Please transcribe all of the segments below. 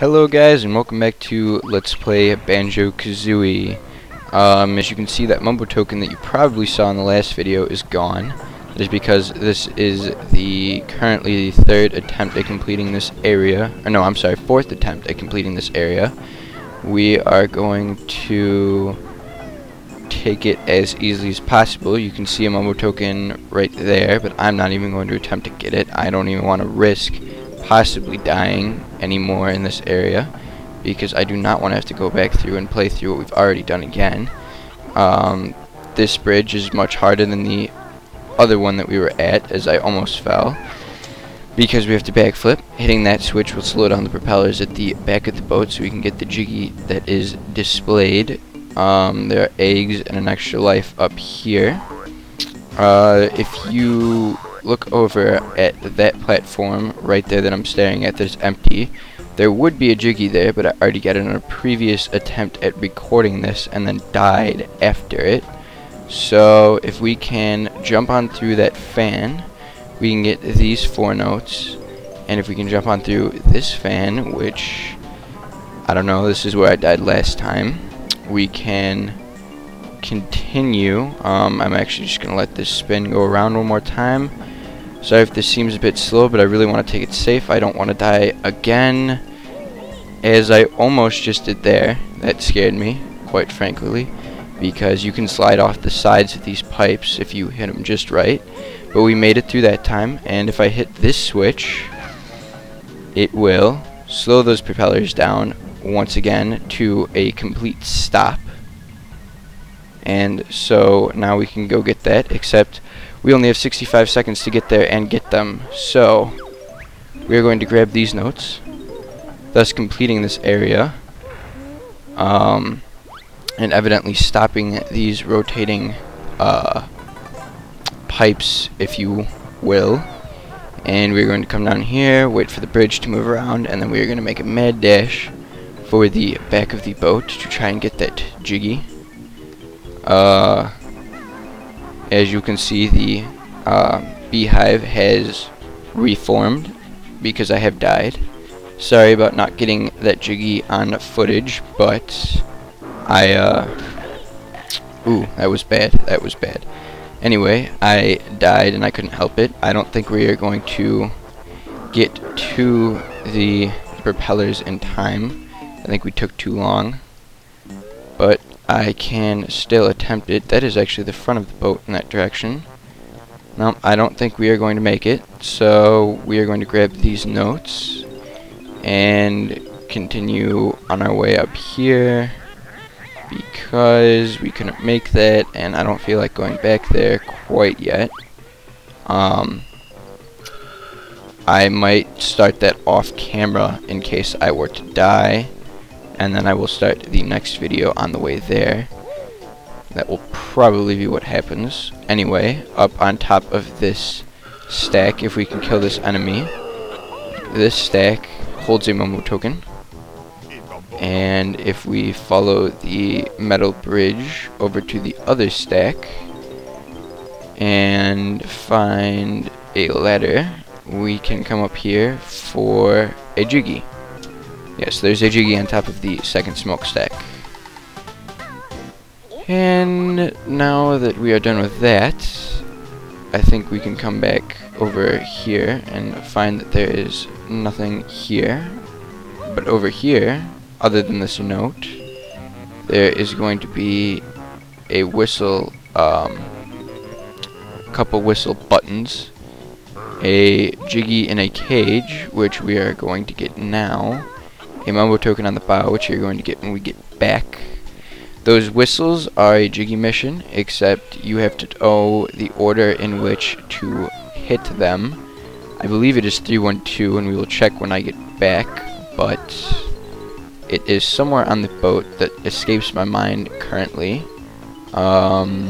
Hello guys, and welcome back to Let's Play Banjo-Kazooie. As you can see, that mumbo token that you probably saw in the last video is gone. That is because this is currently the third attempt at completing this area. Or no, I'm sorry, fourth attempt at completing this area. We are going to take it as easily as possible. You can see a mumbo token right there, but I'm not even going to attempt to get it. I don't even want to risk possibly dying anymore in this area, because I do not want to have to go back through and play through what we've already done again. This bridge is much harder than the other one that we were at, as I almost fell, because we have to backflip. Hitting that switch will slow down the propellers at the back of the boat so we can get the jiggy that is displayed. There are eggs and an extra life up here. If you look over at that platform right there that I'm staring at that's empty, there would be a jiggy there, but I already got it on a previous attempt at recording this and then died after it. So if we can jump on through that fan, we can get these 4 notes, and if we can jump on through this fan, which I don't know, this is where I died last time, we can continue. I'm actually just gonna let this spin go around one more time. Sorry if this seems a bit slow, but I really want to take it safe. I don't want to die again, as I almost just did there. That scared me, quite frankly, because you can slide off the sides of these pipes if you hit them just right. But we made it through that time, and if I hit this switch, it will slow those propellers down once again to a complete stop. And so now we can go get that, except we only have 65 seconds to get there and get them. So we are going to grab these notes, thus completing this area, and evidently stopping these rotating pipes, if you will. And we're going to come down here, wait for the bridge to move around, and then we are going to make a mad dash for the back of the boat to try and get that jiggy. As you can see, the beehive has reformed because I have died. Sorry about not getting that jiggy on footage, but ooh, that was bad. That was bad. Anyway, I died and I couldn't help it. I don't think we are going to get to the propellers in time. I think we took too long, but I can still attempt it. That is actually the front of the boat in that direction. No, I don't think we are going to make it, so we are going to grab these notes and continue on our way up here, because we couldn't make that and I don't feel like going back there quite yet. I might start that off camera in case I were to die, and then I will start the next video on the way there. That will probably be what happens. Anyway, up on top of this stack, if we can kill this enemy, this stack holds a mumbo token. And if we follow the metal bridge over to the other stack and find a ladder, we can come up here for a jiggy. Yes, there's a jiggy on top of the second smokestack. And now that we are done with that, I think we can come back over here and find that there is nothing here. But over here, other than this note, there is going to be a whistle, couple whistle buttons, a jiggy in a cage, which we are going to get now, a mumbo token on the bow, which you're going to get when we get back. Those whistles are a jiggy mission, except you have to know the order in which to hit them. I believe it is 312, and we will check when I get back, but it is somewhere on the boat that escapes my mind currently. But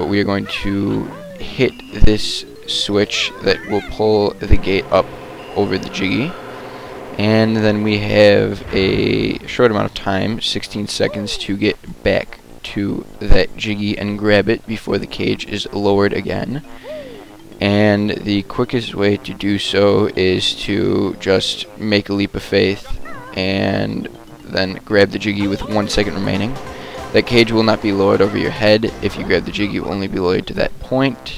we are going to hit this switch that will pull the gate up over the jiggy. And then we have a short amount of time, 16 seconds, to get back to that jiggy and grab it before the cage is lowered again. And the quickest way to do so is to just make a leap of faith and then grab the Jiggy with 1 second remaining. That cage will not be lowered over your head. If you grab the Jiggy, it will only be lowered to that point.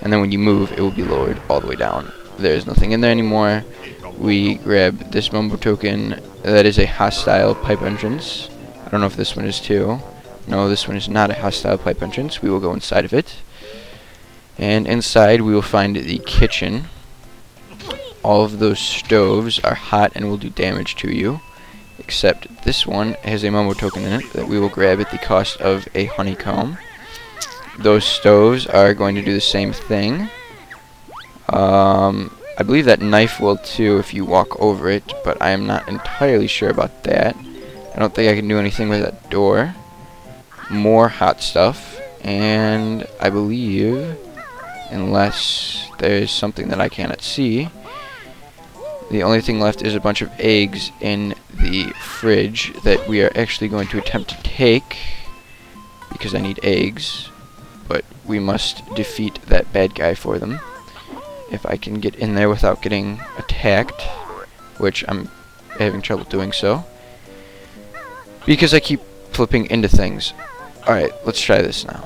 And then when you move, it will be lowered all the way down. There is nothing in there anymore. We grab this Mumbo token. That is a hostile pipe entrance. I don't know if this one is too. No, this one is not a hostile pipe entrance. We will go inside of it. And inside we will find the kitchen. All of those stoves are hot and will do damage to you, except this one has a Mumbo token in it that we will grab at the cost of a honeycomb. Those stoves are going to do the same thing. I believe that knife will too if you walk over it, but I am not entirely sure about that. I don't think I can do anything with that door. More hot stuff, and I believe, unless there's something that I cannot see, the only thing left is a bunch of eggs in the fridge that we are actually going to attempt to take, because I need eggs, but we must defeat that bad guy for them. If I can get in there without getting attacked, which I'm having trouble doing so, because I keep flipping into things. Alright, let's try this now.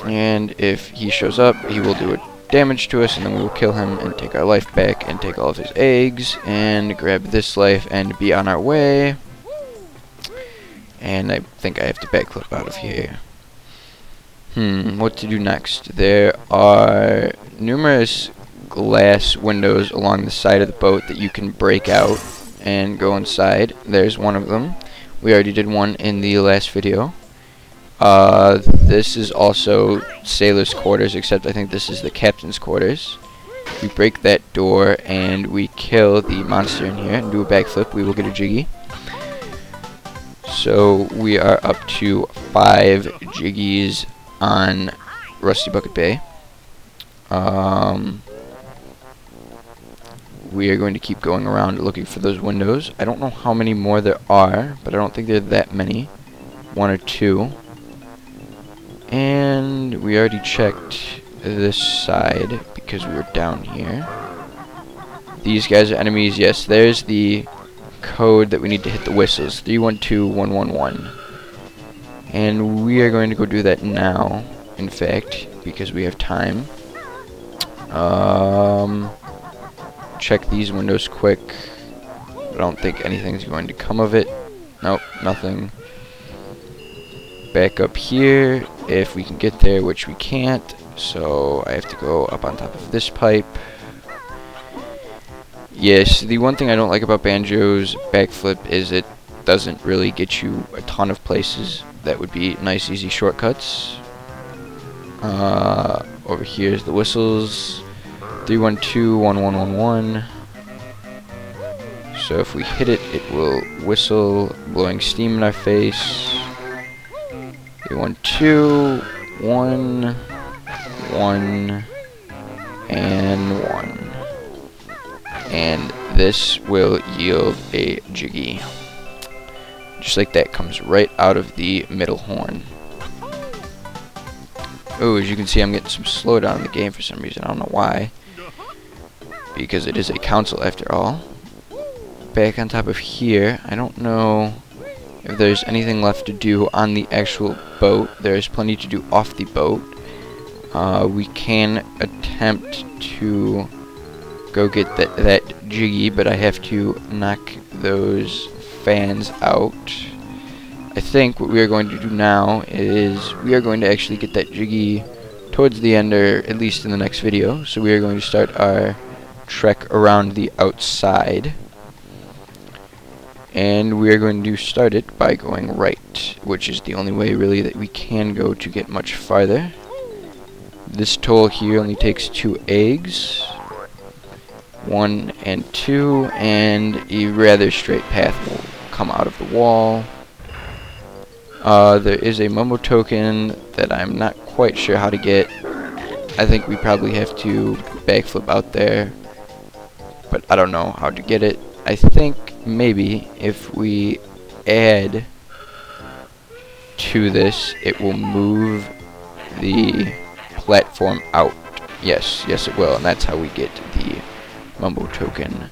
And if he shows up, he will do damage to us, and then we will kill him and take our life back and take all of his eggs and grab this life and be on our way. And I think I have to backflip out of here. What to do next? There are numerous glass windows along the side of the boat that you can break out and go inside. There's one of them. We already did one in the last video. This is also sailor's quarters, except I think this is the captain's quarters. We break that door and we kill the monster in here and do a backflip. We will get a Jiggy. So we are up to 5 Jiggies on Rusty Bucket Bay. We are going to keep going around looking for those windows. I don't know how many more there are, but I don't think there are that many. 1 or 2. And we already checked this side because we were down here. These guys are enemies. Yes, there's the code that we need to hit the whistles. 312111. And we are going to go do that now, in fact, because we have time. Check these windows quick. I don't think anything's going to come of it. Nope, nothing. Back up here, if we can get there, which we can't, so I have to go up on top of this pipe. Yes, the one thing I don't like about Banjo's backflip is it doesn't really get you a ton of places that would be nice, easy shortcuts. Over here is the whistles. 3121111. So if we hit it, it will whistle, blowing steam in our face. 312 1 1 and 1. And this will yield a Jiggy. Just like that, comes right out of the middle horn. Oh, as you can see, I'm getting some slowdown in the game for some reason. I don't know why. Because it is a council after all. Back on top of here, I don't know if there's anything left to do on the actual boat. There's plenty to do off the boat. We can attempt to go get that Jiggy, but I have to knock those fans out. I think what we are going to do now is we are going to actually get that Jiggy towards the end, or at least in the next video. So we are going to start our trek around the outside. And we are going to start it by going right, which is the only way really that we can go to get much farther. This toll here only takes 2 eggs. 1 and 2, and a rather straight path will come out of the wall. There is a Mumbo token that I'm not quite sure how to get. I think we probably have to backflip out there, but I don't know how to get it. I think maybe if we add to this, it will move the platform out. Yes, it will, and that's how we get the Mumbo token.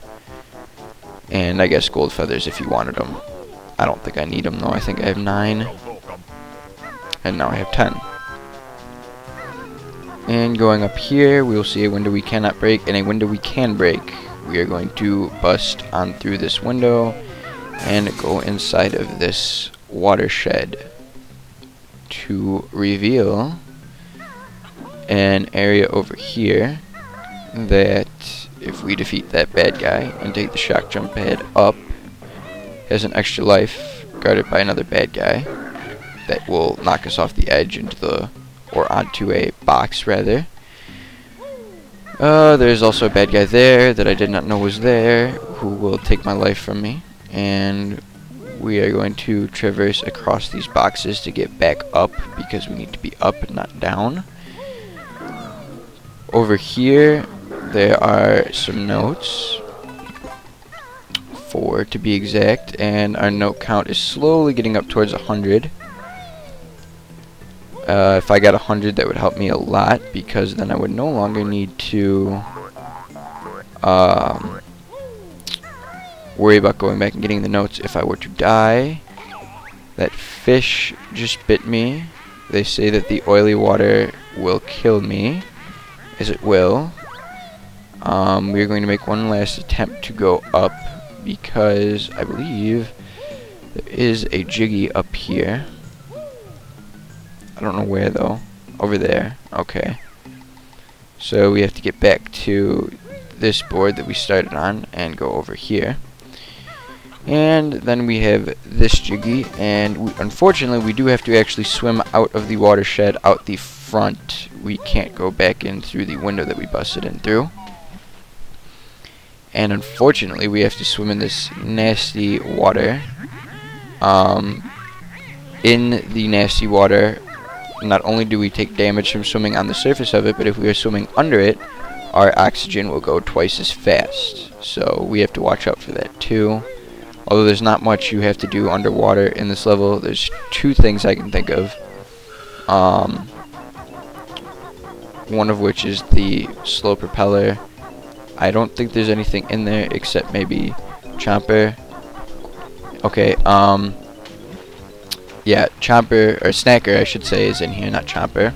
And I guess gold feathers if you wanted them. I don't think I need them though. I think I have 9. And now I have 10. And going up here, we will see a window we cannot break and a window we can break. We are going to bust on through this window and go inside of this watershed to reveal an area over here that if we defeat that bad guy and take the shock jump pad up, has an extra life guarded by another bad guy that will knock us off the edge into the, or onto a box rather. There's also a bad guy there that I did not know was there who will take my life from me, and we are going to traverse across these boxes to get back up because we need to be up and not down. Over here there are some notes, 4 to be exact, and our note count is slowly getting up towards 100. If I got 100, that would help me a lot, because then I would no longer need to worry about going back and getting the notes if I were to die. That fish just bit me. They say that the oily water will kill me, as it will. We're going to make one last attempt to go up, because I believe there is a jiggy up here. I don't know where though. Over there. Okay. So we have to get back to this board that we started on and go over here. And then we have this jiggy, and unfortunately we do have to actually swim out of the watershed out the front. We can't go back in through the window that we busted in through. And unfortunately we have to swim in this nasty water. In the nasty water, not only do we take damage from swimming on the surface of it, but if we are swimming under it, our oxygen will go twice as fast. So we have to watch out for that too. Although there's not much you have to do underwater in this level, there's 2 things I can think of. One of which is the slow propeller. I don't think there's anything in there except maybe Chomper. Okay, yeah, Chomper, or Snacker I should say, is in here, not Chomper.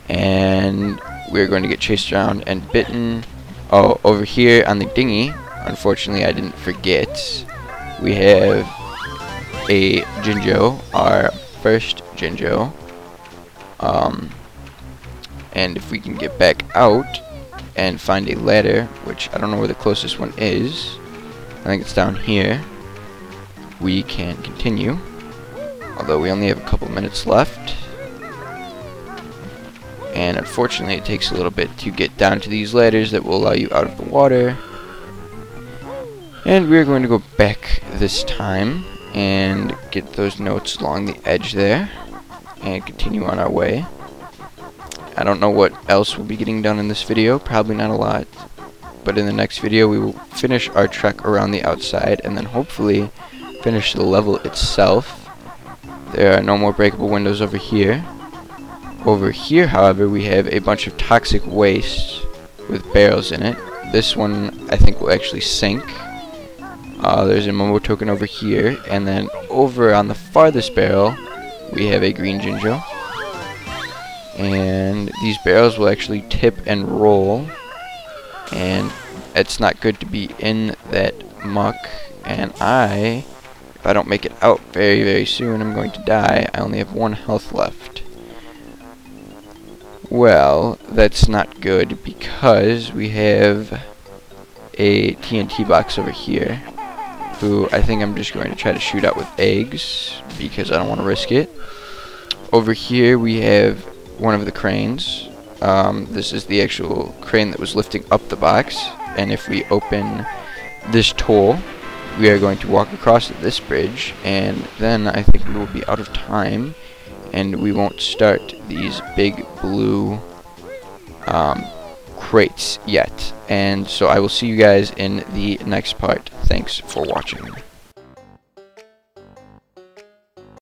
And we're going to get chased around and bitten. Oh, over here on the dinghy, unfortunately I didn't forget, we have a Jinjo, our first Jinjo. And if we can get back out and find a ladder, which I don't know where the closest one is, I think it's down here, we can continue. Although we only have a couple minutes left. And unfortunately it takes a little bit to get down to these ladders that will allow you out of the water. And we're going to go back this time and get those notes along the edge there and continue on our way. I don't know what else we'll be getting done in this video, probably not a lot. But in the next video we will finish our trek around the outside and then hopefully finish the level itself. There are no more breakable windows over here. Over here, however, we have a bunch of toxic waste with barrels in it. This one, I think, will actually sink. There's a Momo token over here. And then over on the farthest barrel, we have a green Jinjo. And these barrels will actually tip and roll. And it's not good to be in that muck. And if I don't make it out very, very soon, I'm going to die. I only have 1 health left. Well, that's not good because we have a TNT box over here, who I think I'm just going to try to shoot out with eggs because I don't want to risk it. Over here we have one of the cranes. This is the actual crane that was lifting up the box, and if we open this toll, we are going to walk across this bridge, and then I think we will be out of time, and we won't start these big blue crates yet. And so I will see you guys in the next part. Thanks for watching.